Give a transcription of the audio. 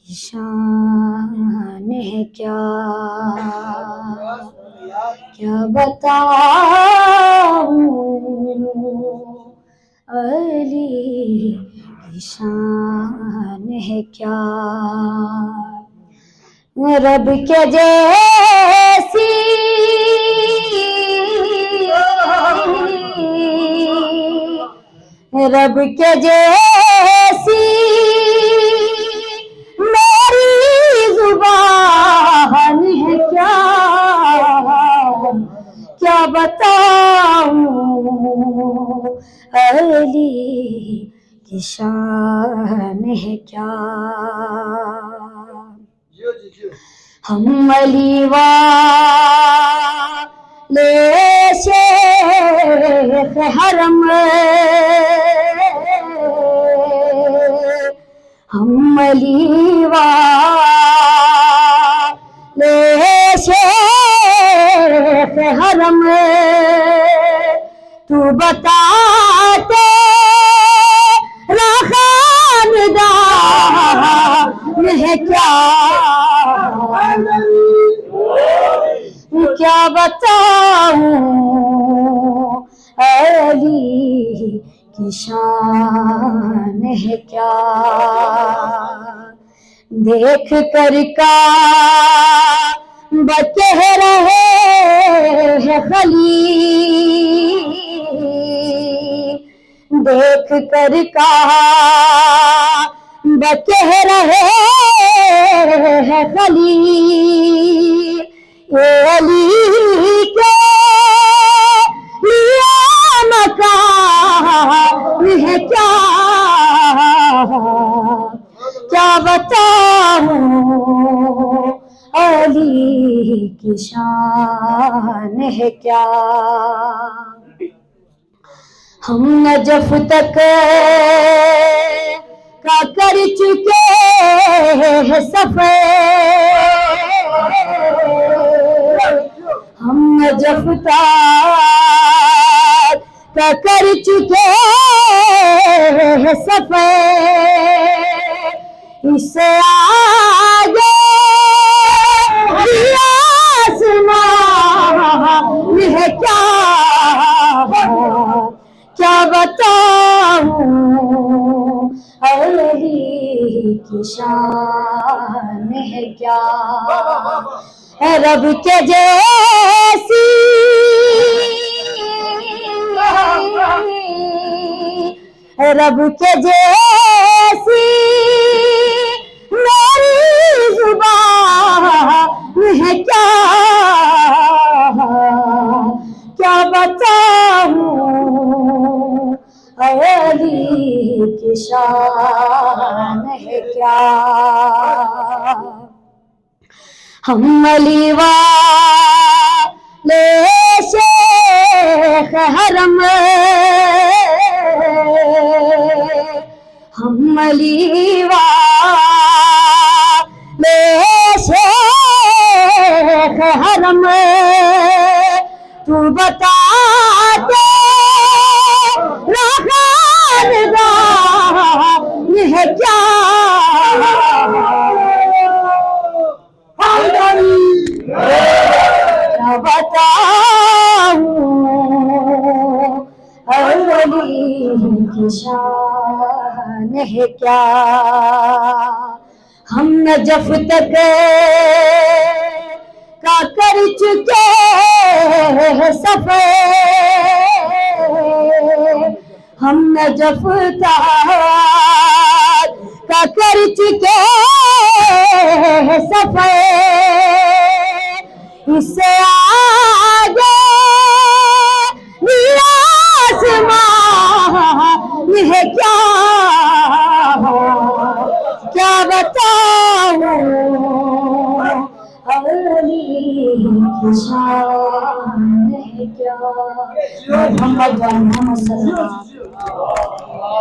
کی شان ہے کیا بتاؤں علی کی شان ہے کیا، رب کے جیسی رب کے جیسی میری زبان ہے کیا بتاؤں علی کی شان ہے کیا، ہم علی والے شیخ حرم، ہم علی والے شیخ حرم، تو بتا تیرا خاندان ہے کیا بتاؤں علی کی شان ہے کیا، دیکھ کر کعبہ کہہ رہے ہیں خلیل، دیکھ کر کعبہ کہہ رہے ہیں خلیل، اے علی کے لیے مقام ہے کیا بتاؤں علی کی شان ہے کیا، ہم نجف تک کا کر چکے ہیں سفر، ہم نجف تک کا کر چکے ہیں سفر، اس سے آگے آسمان ہے کیا بتاؤں علی کی شان ہے کیا، رب کے جیسی رب کے جیسی میری زبان ہے کیا بتاؤں علی کی شان ہے کیا، ہم علی والے شیخ حرم، ہم علی والے شیخ حرم، تو بتا تیرا خاندان ہے کیا بتاؤں علی کی شان ہے کیا، ہم نجف تک کا کر چکے ہیں سفر، ہم نجف تک کا کر چکے ہیں سفر، اس سے آگے آسمان ہے کیا بتاؤں علی کی شان ہے کیا، محمد صلی اللہ علیہ وسلم۔